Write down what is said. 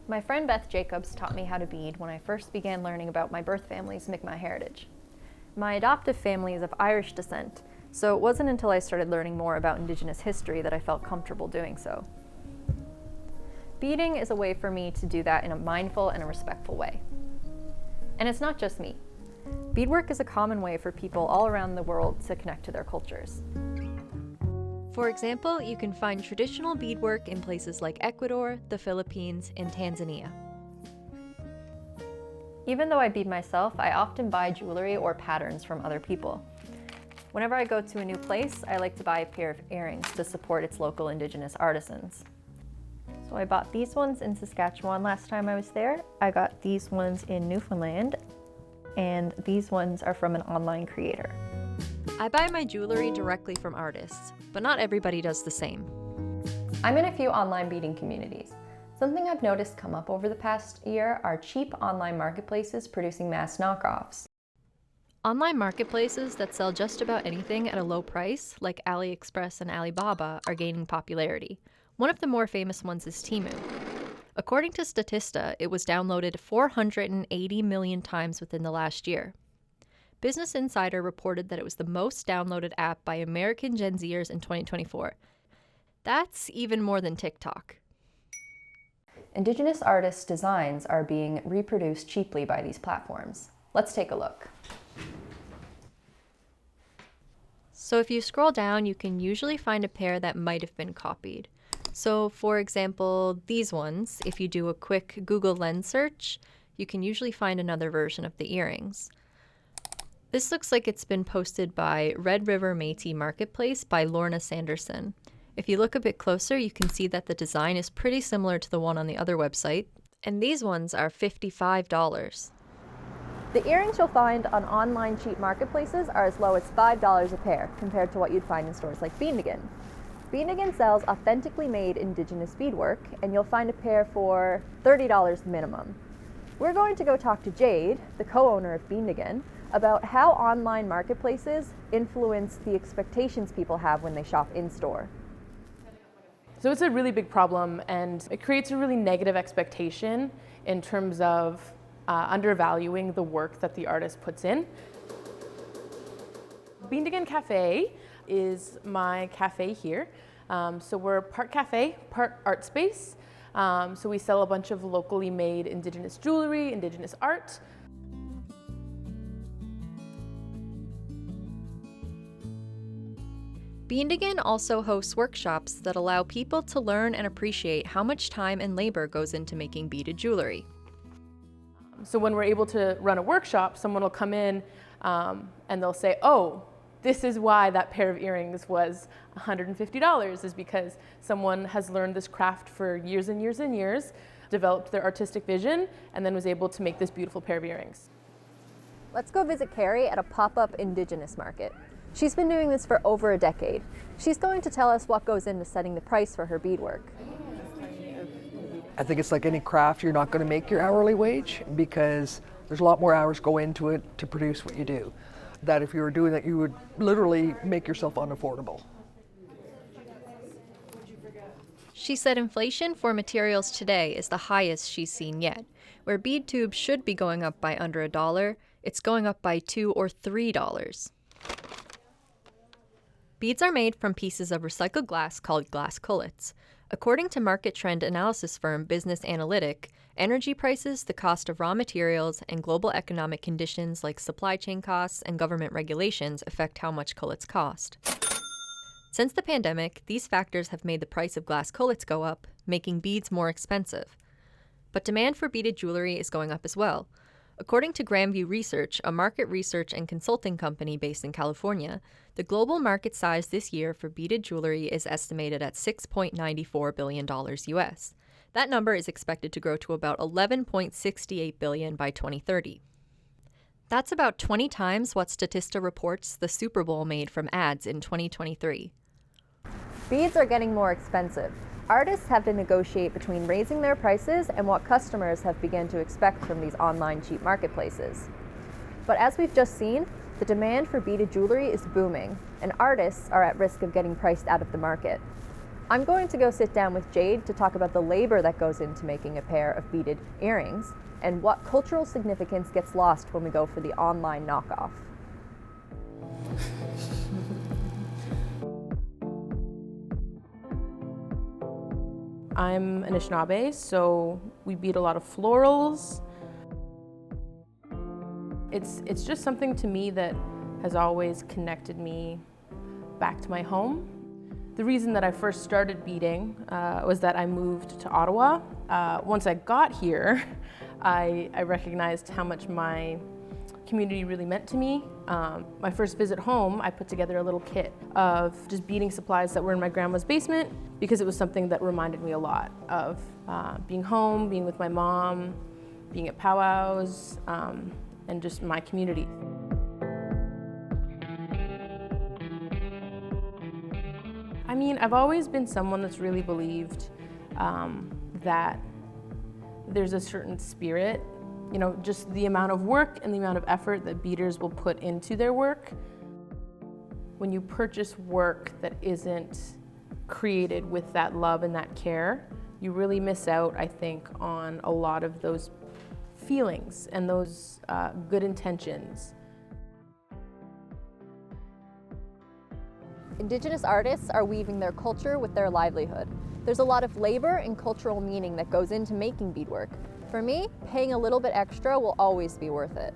My friend Beth Jacobs taught me how to bead when I first began learning about my birth family's Mi'kmaq heritage. My adoptive family is of Irish descent, so it wasn't until I started learning more about Indigenous history that I felt comfortable doing so. Beading is a way for me to do that in a mindful and a respectful way. And it's not just me. Beadwork is a common way for people all around the world to connect to their cultures. For example, you can find traditional beadwork in places like Ecuador, the Philippines, and Tanzania. Even though I bead myself, I often buy jewelry or patterns from other people. Whenever I go to a new place, I like to buy a pair of earrings to support its local Indigenous artisans. So I bought these ones in Saskatchewan last time I was there. I got these ones in Newfoundland, and these ones are from an online creator. I buy my jewelry directly from artists, but not everybody does the same. I'm in a few online beading communities. Something I've noticed come up over the past year are cheap online marketplaces producing mass knockoffs. Online marketplaces that sell just about anything at a low price, like AliExpress and Alibaba, are gaining popularity. One of the more famous ones is Temu. According to Statista, it was downloaded 480 million times within the last year. Business Insider reported that it was the most downloaded app by American Gen Zers in 2024. That's even more than TikTok. Indigenous artists' designs are being reproduced cheaply by these platforms. Let's take a look. So if you scroll down, you can usually find a pair that might have been copied. So for example, these ones, if you do a quick Google Lens search, you can usually find another version of the earrings. This looks like it's been posted by Red River Métis Marketplace by Lorna Sanderson. If you look a bit closer, you can see that the design is pretty similar to the one on the other website, and these ones are $55. The earrings you'll find on online cheap marketplaces are as low as $5 a pair, compared to what you'd find in stores like Beandigen. Beandigen sells authentically made Indigenous beadwork, and you'll find a pair for $30 minimum. We're going to go talk to Jayde, the co-owner of Beandigen, about how online marketplaces influence the expectations people have when they shop in-store. So it's a really big problem, and it creates a really negative expectation in terms of undervaluing the work that the artist puts in. Beandigen Café is my cafe here. So we're part cafe, part art space. So we sell a bunch of locally made Indigenous jewelry, Indigenous art. Beandigen also hosts workshops that allow people to learn and appreciate how much time and labor goes into making beaded jewelry. So when we're able to run a workshop, someone will come in and they'll say, oh, this is why that pair of earrings was $150, is because someone has learned this craft for years and years and years, developed their artistic vision, and then was able to make this beautiful pair of earrings. Let's go visit Carrie at a pop-up Indigenous market. She's been doing this for over a decade. She's going to tell us what goes into setting the price for her beadwork. I think it's like any craft, you're not going to make your hourly wage because there's a lot more hours go into it to produce what you do. That if you were doing that, you would literally make yourself unaffordable. She said inflation for materials today is the highest she's seen yet. Where bead tubes should be going up by under $1, it's going up by $2 or $3. Beads are made from pieces of recycled glass called glass cullets. According to market trend analysis firm Business Analytic, energy prices, the cost of raw materials, and global economic conditions like supply chain costs and government regulations affect how much cullets cost. Since the pandemic, these factors have made the price of glass cullets go up, making beads more expensive. But demand for beaded jewelry is going up as well. According to Grandview Research, a market research and consulting company based in California, the global market size this year for beaded jewelry is estimated at $6.94 billion US. That number is expected to grow to about $11.68 billion by 2030. That's about 20 times what Statista reports the Super Bowl made from ads in 2023. Beads are getting more expensive. Artists have to negotiate between raising their prices and what customers have begun to expect from these online cheap marketplaces. But as we've just seen, the demand for beaded jewelry is booming, and artists are at risk of getting priced out of the market. I'm going to go sit down with Jayde to talk about the labor that goes into making a pair of beaded earrings and what cultural significance gets lost when we go for the online knockoff. I'm Anishinaabe, so we bead a lot of florals. It's just something to me that has always connected me back to my home. The reason that I first started beading was that I moved to Ottawa. Once I got here, I recognized how much my community really meant to me. My first visit home, I put together a little kit of just beading supplies that were in my grandma's basement because it was something that reminded me a lot of being home, being with my mom, being at powwows, and just my community. I mean, I've always been someone that's really believed that there's a certain spirit, you know, just the amount of work and the amount of effort that beaders will put into their work. When you purchase work that isn't created with that love and that care, you really miss out, I think, on a lot of those feelings and those good intentions. Indigenous artists are weaving their culture with their livelihood. There's a lot of labor and cultural meaning that goes into making beadwork. For me, paying a little bit extra will always be worth it.